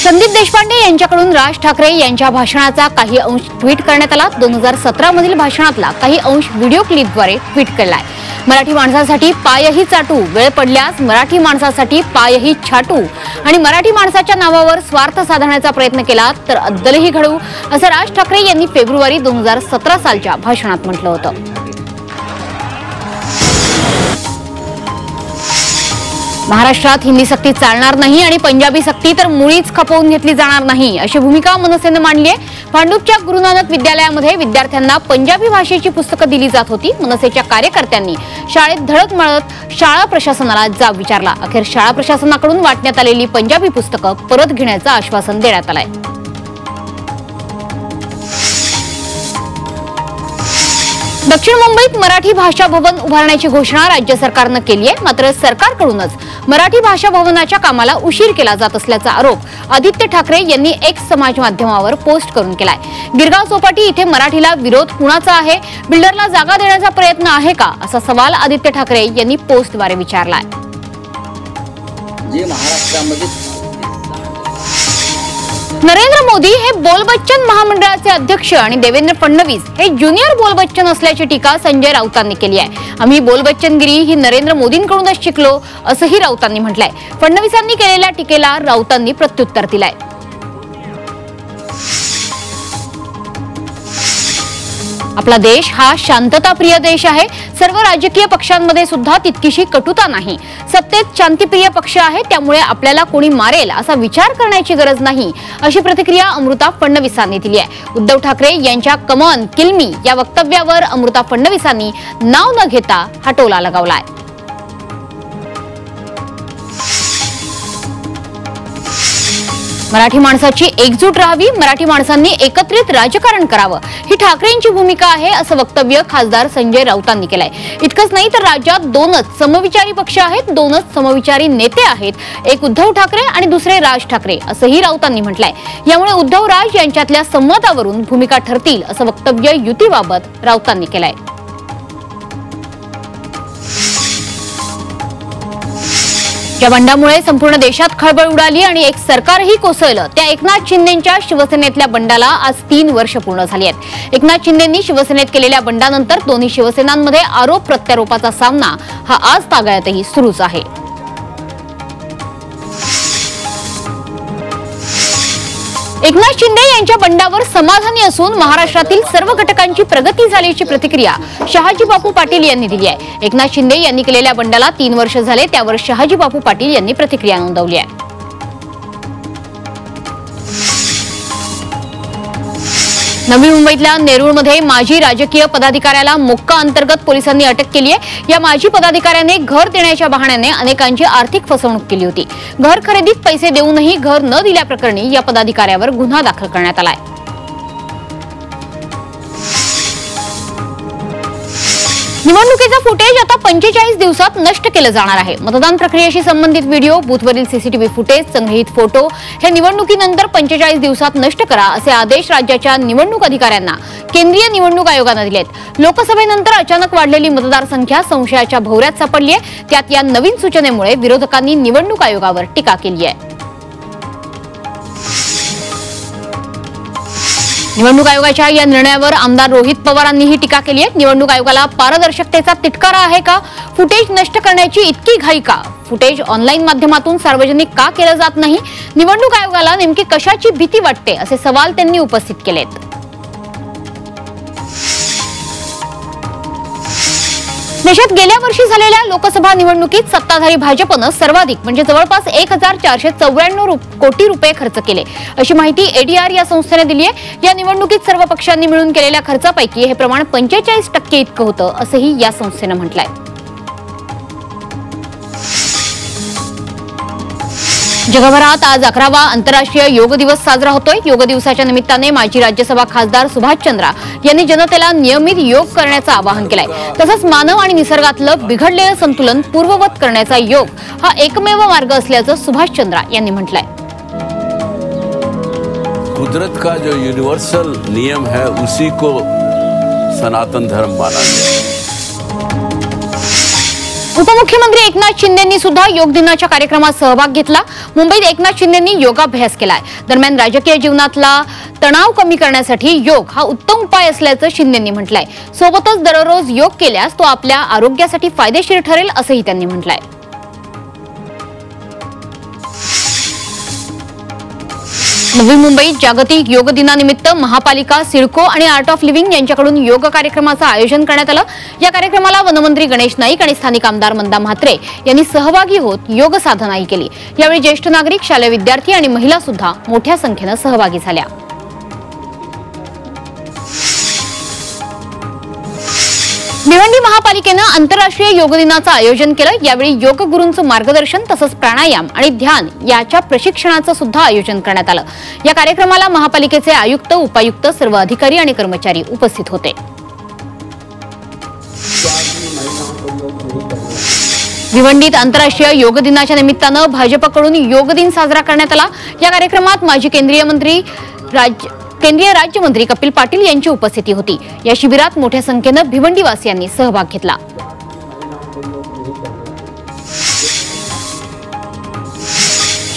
संदीप देशपांडे यांच्याकडून राज ठाकरे यांच्या भाषणाचा काही अंश ट्विट करण्यात आला। 2017 मधील भाषणातला काही अंश व्हिडिओ क्लिपद्वारे ट्विट केलाय। मराठी माणसासाठी पायही चाटू, वेळ पडल्यास मराठी माणसासाठी पायही छाटू आणि मराठी माणसाच्या नावावर स्वार्थ साधण्याचा प्रयत्न केला तर अद्दलही घडू, असं राज ठाकरे यांनी फेब्रुवारी 2017 सालच्या भाषणात म्हटलं होतं। महाराष्ट्रात हिंदी सक्ती चालणार नाही आणि पंजाबी सक्ती तर मुळीच खपवून घेतली जाणार नाही, अशी भूमिका मनसेने मांडली आहे। भांडूपच्या गुरु नानक विद्यालयामध्ये विद्यार्थ्यांना पंजाबी भाषेची पुस्तकं दिली जात होती। मनसेच्या कार्यकर्त्यांनी शाळेत धडक मारत शाळा प्रशासनाला जाब विचारला। अखेर शाळा प्रशासनाकडून वाटण्यात आलेली पंजाबी पुस्तकं परत घेण्याचं आश्वासन देण्यात आलंय। दक्षिण मुंबईत मराठी भाषा भवन उभारण्याची घोषणा राज्य सरकारनं केली आहे। मात्र सरकारकडूनच मराठी भाषा भवनाच्या कामाला उशीर केला जात असल्याचा आरोप आदित्य ठाकरे यांनी एक्स समाज माध्यमावर पोस्ट करून केलाय। गिरगाव चौपाटी इथे मराठीला विरोध कुणाचा आहे? बिल्डरला जागा देण्याचा प्रयत्न आहे का, असा सवाल आदित्य ठाकरे यांनी पोस्टद्वारे विचारलाय। नरेंद्र मोदी हे बोलबच्चन महामंडळाचे अध्यक्ष आणि देवेंद्र फडणवीस हे ज्युनियर बोलबच्चन असल्याची टीका संजय राऊतांनी केली आहे। आम्ही बोलबच्चनगिरी ही नरेंद्र मोदींकडूनच शिकलो, असंही राऊतांनी म्हटलंय। फडणवीसांनी केलेल्या टीकेला राऊतांनी प्रत्युत्तर दिलंय। आपला देश हा शांतताप्रिय देश आहे। सर्व राजकीय पक्षांमध्ये सुद्धा तितकीशी कटुता नाही। सत्तेत शांतिप्रिय पक्ष आहे, त्यामुळे आपल्याला कोणी मारेल असा विचार करण्याची गरज नाही, अशी प्रतिक्रिया अमृता फडणवीसांनी दिली आहे। उद्धव ठाकरे यांच्या कमॉन किल मी या वक्तव्यावर अमृता फडणवीसांनी नाव न घेता हा टोला लगावलाय। मराठी माणसाची एकजूट राहावी, मराठी माणसांनी एकत्रित राजकारण करावं, ही ठाकरेंची भूमिका आहे, असं वक्तव्य खासदार संजय राऊतांनी केलंय। इतकंच नाही तर राज्यात दोनच समविचारी पक्ष आहेत, दोनच समविचारी नेते आहेत, एक उद्धव ठाकरे आणि दुसरे राज ठाकरे, असंही राऊतांनी म्हटलंय। यामुळे उद्धव राज यांच्यातल्या संमतावरून भूमिका ठरतील, असं वक्तव्य युतीबाबत राऊतांनी केलंय। या बंडामुळे संपूर्ण देशात खळबळ उडाली आणि एक सरकारही कोसळलं। त्या एकनाथ शिंदेंच्या शिवसेनेतल्या बंडाला आज 3 वर्ष पूर्ण झाली आहेत। एकनाथ शिंदेंनी शिवसेनेत केलेल्या बंडानंतर दोन्ही शिवसेनांमध्ये आरोप प्रत्यारोपाचा सामना हा आज तागायतही सुरूच आहे। एकनाथ शिंदे यांच्या बंडावर समाधानी असून महाराष्ट्रातील सर्व घटकांची प्रगती झाल्याची प्रतिक्रिया शहाजी बापू पाटील यांनी दिली आहे। एकनाथ शिंदे यांनी केलेल्या बंडाला 3 वर्ष झाले, त्यावर शहाजी बापू पाटील यांनी प्रतिक्रिया नोंदवली आहे। नवी मुंबईतल्या नेरूळमध्ये माजी राजकीय पदाधिकाऱ्याला मोक्का अंतर्गत पोलिसांनी अटक केली आहे। या माजी पदाधिकाऱ्याने घर देण्याच्या बहाण्याने अनेकांची आर्थिक फसवणूक केली होती। घर खरेदीत पैसे देऊनही घर न दिल्याप्रकरणी या पदाधिकाऱ्यावर गुन्हा दाखल करण्यात आलाय। निवडणुकीचा फुटेज आता 45 दिवसात नष्ट केलं जाणार आहे। मतदान प्रक्रियेशी संबंधित व्हिडिओ, बूथवरील सीसीटीव्ही फुटेज, संग्रहित फोटो हे निवडणुकीनंतर 45 दिवसात नष्ट करा, असे आदेश राज्याच्या निवडणूक अधिकाऱ्यांना केंद्रीय निवडणूक आयोगाने दिलेत। लोकसभेनंतर अचानक वाढलेली मतदार संख्या संशयाच्या भोवऱ्यात सापडली आहे। त्यात या नवीन सूचनेमुळे विरोधकांनी निवडणूक आयोगावर टीका केली आहे। निवडणूक आयोगाच्या या निर्णयावर आमदार रोहित पवारांनीही टीका केली आहे। निवडणूक आयोगाला पारदर्शकतेचा तिटकारा आहे का? फुटेज नष्ट करण्याची इतकी घाई का? फुटेज ऑनलाईन माध्यमातून सार्वजनिक का केलं जात नाही? निवडणूक आयोगाला नेमकी कशाची भीती वाटते, असे सवाल त्यांनी उपस्थित केलेत। देशात गेल्या वर्षी झालेल्या लोकसभा निवडणुकीत सत्ताधारी भाजपनं सर्वाधिक म्हणजे जवळपास 1494 कोटी रुपये खर्च केले, अशी माहिती एडीआर या संस्थेने दिली आहे। या निवडणुकीत सर्व पक्षांनी मिळून केलेल्या खर्चापैकी हे प्रमाण 45% इतकं होतं, असंही या संस्थेने म्हटलंय। जगभरात आज 11वा आंतरराष्ट्रीय योग दिवस साजरा होतोय। योग दिवसाच्या निमित्ताने माजी राज्यसभा खासदार सुभाष चंद्रा यांनी जनतेला नियमित योग करण्याचं आवाहन केलंय। तसंच मानव आणि निसर्गातलं बिघडलेलं संतुलन पूर्ववत करण्याचा योग हा एकमेव मार्ग असल्याचं सुभाष चंद्रा यांनी म्हटलंय। कुदरत का जो यूनिवर्सल नियम है उसी को सनातन धर्म माना गया। उपमुख्यमंत्री एकनाथ शिंदेंनी सुद्धा योग दिनाच्या कार्यक्रमात सहभाग घेतला। मुंबईत एकनाथ शिंदेंनी योगाभ्यास केलाय। दरम्यान राजकीय जीवनातला तणाव कमी करण्यासाठी योग हा उत्तम उपाय असल्याचं शिंदेंनी म्हटलंय। सोबतच दररोज योग केल्यास तो आपल्या आरोग्यासाठी फायदेशीर ठरेल असंही त्यांनी म्हटलंय। नवी मुंबईत जागतिक योग दिनानिमित्त महापालिका, सिडको आणि आर्ट ऑफ लिव्हिंग यांच्याकडून योग कार्यक्रमाचं आयोजन करण्यात आलं। या कार्यक्रमाला वनमंत्री गणेश नाईक आणि स्थानिक आमदार मंदा म्हात्रे यांनी सहभागी होत योग साधनाही केली। यावेळी ज्येष्ठ नागरिक, शालेय विद्यार्थी आणि महिला सुद्धा मोठ्या संख्येने सहभागी झाल्या। भिवंडी महापालिकेनं आंतरराष्ट्रीय योग दिनाचं आयोजन केलं। यावेळी योग गुरूंचं मार्गदर्शन तसंच प्राणायाम आणि ध्यान याच्या प्रशिक्षणाचं सुद्धा आयोजन करण्यात आलं। या कार्यक्रमाला महापालिकेचे आयुक्त, उपायुक्त, सर्व अधिकारी आणि कर्मचारी उपस्थित होते। भिवंडीत आंतरराष्ट्रीय योग दिनाच्या निमित्तानं भाजपकडून योग दिन साजरा करण्यात आला। या कार्यक्रमात माजी केंद्रीय राज्यमंत्री कपिल पाटील यांची उपस्थिती होती। या शिबिरात मोठ्या संख्येनं भिवंडीवासियांनी सहभाग घेतला।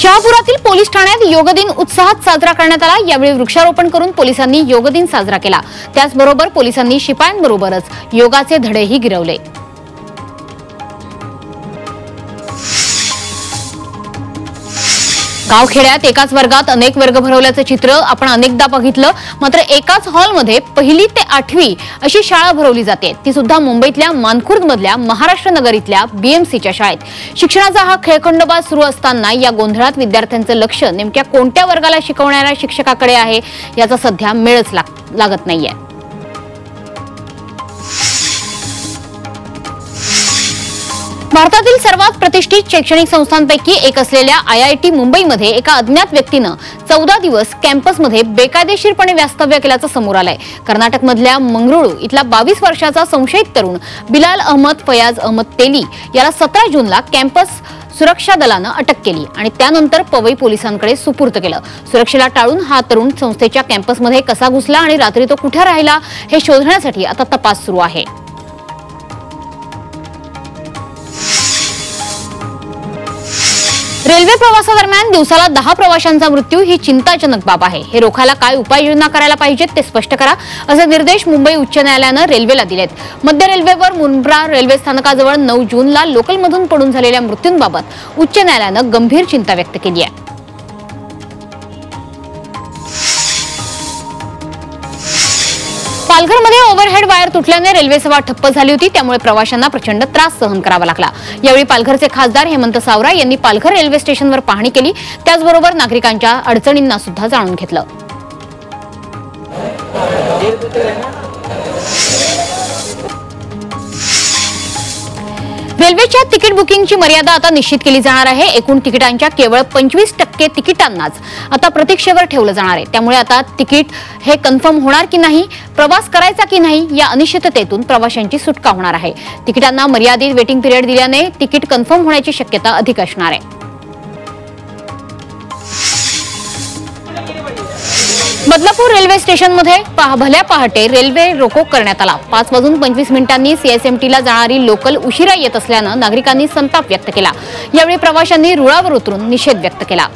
शहापुरातील पोलीस ठाण्यात योग दिन उत्साहात साजरा करण्यात आला। यावेळी वृक्षारोपण करून पोलिसांनी योग दिन साजरा केला। त्याचबरोबर पोलिसांनी शिपायांबरोबरच योगाचे धडेही गिरवले। गावखेड्यात एकाच वर्गात अनेक वर्ग भरवल्याचं चित्र आपण अनेकदा बघितलं। मात्र एकाच हॉलमध्ये 1ली ते 8वी अशी शाळा भरवली जाते, ती सुद्धा मुंबईतल्या मानखुर्दमधल्या महाराष्ट्र नगर इथल्या बीएमसीच्या शाळेत। शिक्षणाचा हा खेळखंडोबा सुरू असताना या गोंधळात विद्यार्थ्यांचं लक्ष नेमक्या कोणत्या वर्गाला शिकवणाऱ्या शिक्षकाकडे आहे याचा सध्या मेळच लागत नाहीये। भारतातील सर्वात प्रतिष्ठित शैक्षणिक संस्थांपैकी एक असलेल्या IIT मुंबईमध्ये एका अज्ञात व्यक्तीनं 14 दिवस कॅम्पसमध्ये बेकायदेशीरपणे वास्तव्य केल्याचं समोर आलंय। कर्नाटकमधल्या मंगळुरू इथला 22 वर्षाचा संशयित तरुण बिलाल अहमद फयाज अहमद तेली याला 17 जूनला कॅम्पस सुरक्षा दलानं अटक केली आणि त्यानंतर पवई पोलिसांकडे सुपूर्द केलं। सुरक्षेला टाळून हा तरुण संस्थेच्या कॅम्पसमध्ये कसा घुसला आणि रात्री तो कुठे राहिला हे शोधण्यासाठी आता तपास सुरू आहे। रेल्वे प्रवासादरम्यान दिवसाला 10 प्रवाशांचा मृत्यू ही चिंताजनक बाब आहे। हे रोखायला काय उपाययोजना करायला पाहिजेत ते स्पष्ट करा, असे निर्देश मुंबई उच्च न्यायालयानं रेल्वेला दिलेत। मध्य रेल्वेवर मुंब्रा रेल्वे स्थानकाजवळ 9 जूनला लोकलमधून पडून झालेल्या मृत्यूंबाबत उच्च न्यायालयानं गंभीर चिंता व्यक्त केली आहे। पालघरमध्ये ओव्हरहेड वायर तुटल्याने रेल्वे सेवा ठप्प झाली होती, त्यामुळे प्रवाशांना प्रचंड त्रास सहन करावा लागला। यावेळी पालघरचे खासदार हेमंत सावरा यांनी पालघर रेल्वे स्टेशनवर पाहणी केली, त्याचबरोबर नागरिकांच्या अडचणींना सुद्धा जाणून घेतलं। रेल्वेच्या तिकीट बुकिंगची मर्यादा आता निश्चित केली जाणार आहे। एकूण तिकिटांच्या केवळ 25% तिकिटांनाच आता प्रतीक्षेवर ठेवलं जाणार आहे। त्यामुळे आता तिकीट हे कन्फर्म होणार की नाही, प्रवास करायचा की नाही या अनिश्चिततेतून प्रवाशांची सुटका होणार आहे। तिकिटांना मर्यादित वेटिंग पिरियड दिल्याने तिकीट कन्फर्म होण्याची शक्यता अधिक असणार आहे। बदलापूर रेल्वे स्टेशनमध्ये भल्या पहाटे रेल्वे रोको करण्यात आला। 5:25 CSMTला जाणारी लोकल उशिरा येत असल्यानं नागरिकांनी संताप व्यक्त केला। यावेळी प्रवाशांनी रुळावर उतरून निषेध व्यक्त केला।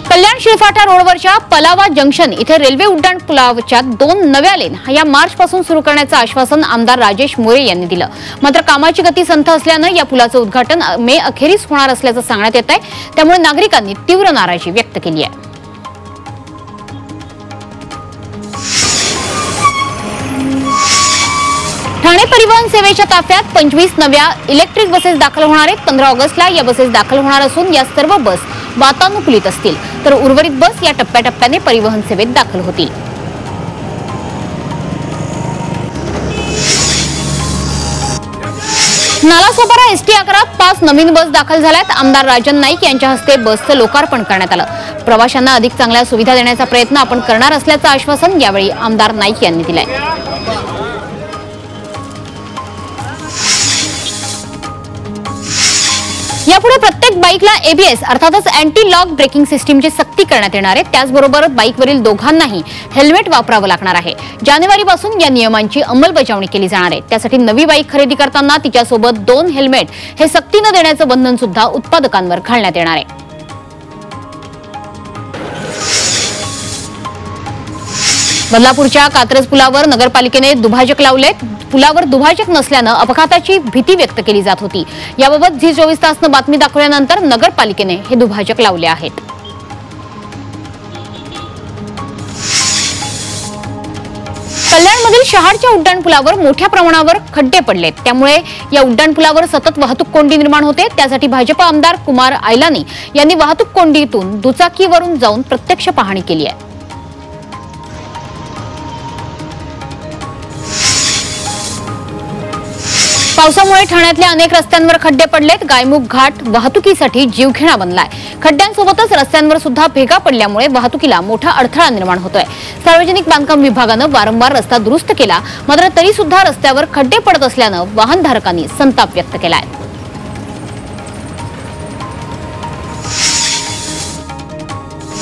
कल्याण शिळफाटा रोडवरच्या पलावा जंक्शन इथे रेल्वे उड्डाण पुलावरच्या 2 नव्या लेन या मार्चपासून सुरू करण्याचं आश्वासन आमदार राजेश मोरे यांनी दिलं। मात्र कामाची गती संथ असल्यानं या पुलाचं उद्घाटन मे अखेरीस होणार असल्याचं सांगण्यात येत आहे, त्यामुळे नागरिकांनी तीव्र नाराजी व्यक्त केली आहे। ठाणे परिवहन सेवेच्या ताफ्यात 25 नव्या इलेक्ट्रिक बसेस दाखल होणार आहेत। 15 ऑगस्टला या बसेस दाखल होणार असून या सर्व बस वातानुकूलित असतील, तर उर्वरित बस या टप्प्याटप्प्याने परिवहन सेवेत दाखल होतील। नालासोपारा एसटी आगारात 5 नवीन बस दाखल झाल्यात। आमदार राजन नाईक यांच्या हस्ते बसचं लोकार्पण करण्यात आलं। प्रवाशांना अधिक चांगल्या सुविधा देण्याचा प्रयत्न आपण करणार असल्याचं आश्वासन यावेळी आमदार नाईक यांनी दिलंय। यापुढे प्रत्येक बाईक बाईकला एबीएस अर्थातच अँटी लॉक ब्रेकिंग सिस्टीमची सक्ती करण्यात येणार आहे। त्याचबरोबर बाईकवरील दोघांनाही हेल्मेट वापरावं लागणार आहे। जानेवारीपासून या नियमांची अंमलबजावणी केली जाणार आहे। त्यासाठी नवी बाईक खरेदी करताना तिच्यासोबत 2 हेल्मेट हे सक्तीने देण्याचं बंधन सुद्धा उत्पादकांवर घालण्यात येणार आहे। बदलापूरच्या कात्रज पुलावर नगरपालिकेने दुभाजक लावलेत। पुलावर दुभाजक नसल्यानं अपघाताची भीती व्यक्त केली जात होती। याबाबत झी 24 तासनं बातमी दाखवल्यानंतर नगरपालिकेने हे दुभाजक लावले आहेत। कल्याणमधील शहाडच्या उड्डाणपुलावर मोठ्या प्रमाणावर खड्डे पडलेत। त्यामुळे या उड्डाणपुलावर सतत वाहतूक कोंडी निर्माण होते। त्यासाठी भाजप आमदार कुमार आयलानी यांनी वाहतूक कोंडीतून दुचाकीवरून जाऊन प्रत्यक्ष पाहणी केली आहे। पावसामुळे ठाण्यातल्या अनेक रस्त्यांवर खड्डे पडलेत। गायमुख घाट वाहतुकीसाठी जीवघेणा बनलाय। खड्ड्यांसोबतच रस्त्यांवर सुद्धा भेगा पडल्यामुळे वाहतुकीला मोठा अडथळा निर्माण होतोय। सार्वजनिक बांधकाम विभागानं वारंवार रस्ता दुरुस्त केला, मात्र तरी सुद्धा रस्त्यावर खड्डे पडत असल्यानं वाहनधारकांनी संताप व्यक्त केलाय।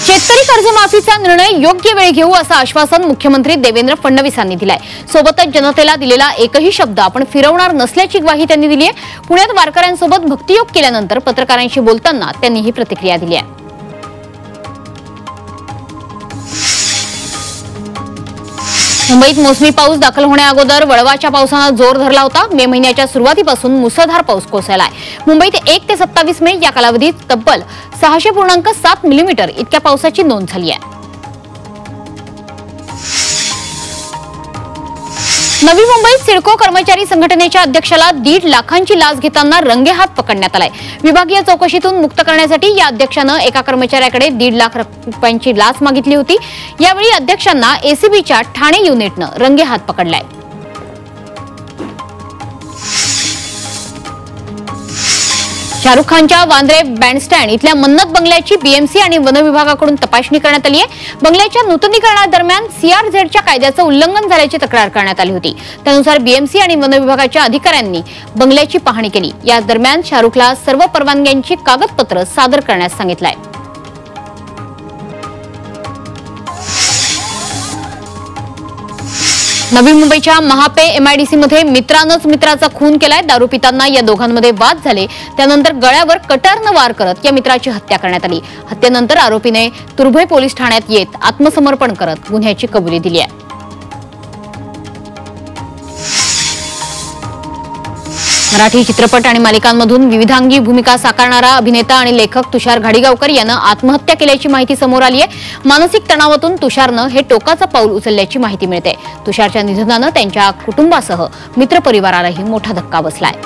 शेतकरी कर्जमाफीचा निर्णय योग्य वेळी घेऊ असं आश्वासन मुख्यमंत्री देवेंद्र फडणवीस यांनी दिलंय। सोबतच जनतेला दिलेला एकही शब्द आपण फिरवणार नसल्याची ग्वाही त्यांनी दिली आहे। पुण्यात वारकऱ्यांसोबत भक्तियोग केल्यानंतर पत्रकारांशी बोलताना त्यांनी ही प्रतिक्रिया दिली आहे। मुंबईत मोसमी पाऊस दाखल होण्याअगोदर वळवाच्या पावसानं जोर धरला होता। मे महिन्याच्या सुरुवातीपासून मुसळधार पाऊस कोसळलाय। मुंबईत 1 ते 27 मे या कालावधीत तब्बल 600.7 मिलीमीटर इतक्या पावसाची नोंद झाली आहे। नवी मुंबईत सिडको कर्मचारी संघटनेच्या अध्यक्षाला 1.5 लाखांची लाच घेताना रंगेहात पकडण्यात आलाय। विभागीय चौकशीतून मुक्त करण्यासाठी या अध्यक्षानं एका कर्मचाऱ्याकडे 1.5 लाख रुपयांची लाच मागितली होती। यावेळी अध्यक्षांना एसीबीच्या ठाणे युनिटनं रंगेहात पकडलाय। शाहरुख खानच्या वांद्रे बँडस्टँड इथल्या मन्नत बंगल्याची बीएमसी आणि वन विभागाकडून तपासणी करण्यात आली आहे। बंगल्याच्या नूतनीकरणादरम्यान सीआरझेडच्या कायद्याचं उल्लंघन झाल्याची तक्रार करण्यात आली होती। त्यानुसार बीएमसी आणि वन विभागाच्या अधिकाऱ्यांनी बंगल्याची पाहणी केली। या दरम्यान शाहरुखला सर्व परवानग्यांची कागदपत्र सादर करण्यास सांगितलंय। नवी मुंबईच्या महापे एमआयडीसी मध्ये मित्रानंच मित्राचा खून केलाय। दारू पिताना या दोघांमध्ये वाद झाले। त्यानंतर गळ्यावर कटरनं वार करत या मित्राची हत्या करण्यात आली। हत्येनंतर आरोपीने तुर्भे पोलीस ठाण्यात येत आत्मसमर्पण करत गुन्ह्याची कबुली दिली आहे। मराठी चित्रपट आणि मालिकांमधून विविधांगी भूमिका साकारणारा अभिनेता आणि लेखक तुषार घाडीगावकर यानं आत्महत्या केल्याची माहिती समोर आली आहे। मानसिक तणावातून तुषारनं हे टोकाचं पाऊल उचलल्याची माहिती मिळते। तुषारच्या निधनानं त्यांच्या कुटुंबासह मित्रपरिवारालाही मोठा धक्का बसलाय।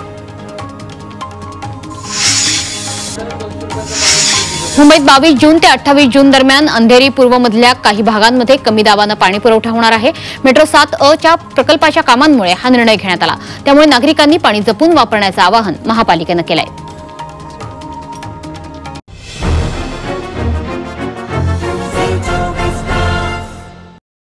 मुंबईत 22 जून ते 28 जून दरम्यान अंधेरी पूर्वमधल्या काही भागांमध्ये कमी दाबानं पाणी पुरवठा होणार आहे। मेट्रो 7A च्या प्रकल्पाच्या कामांमुळे हा निर्णय घेण्यात आला। त्यामुळे नागरिकांनी पाणी जपून वापरण्याचं आवाहन महापालिकेनं केलंय।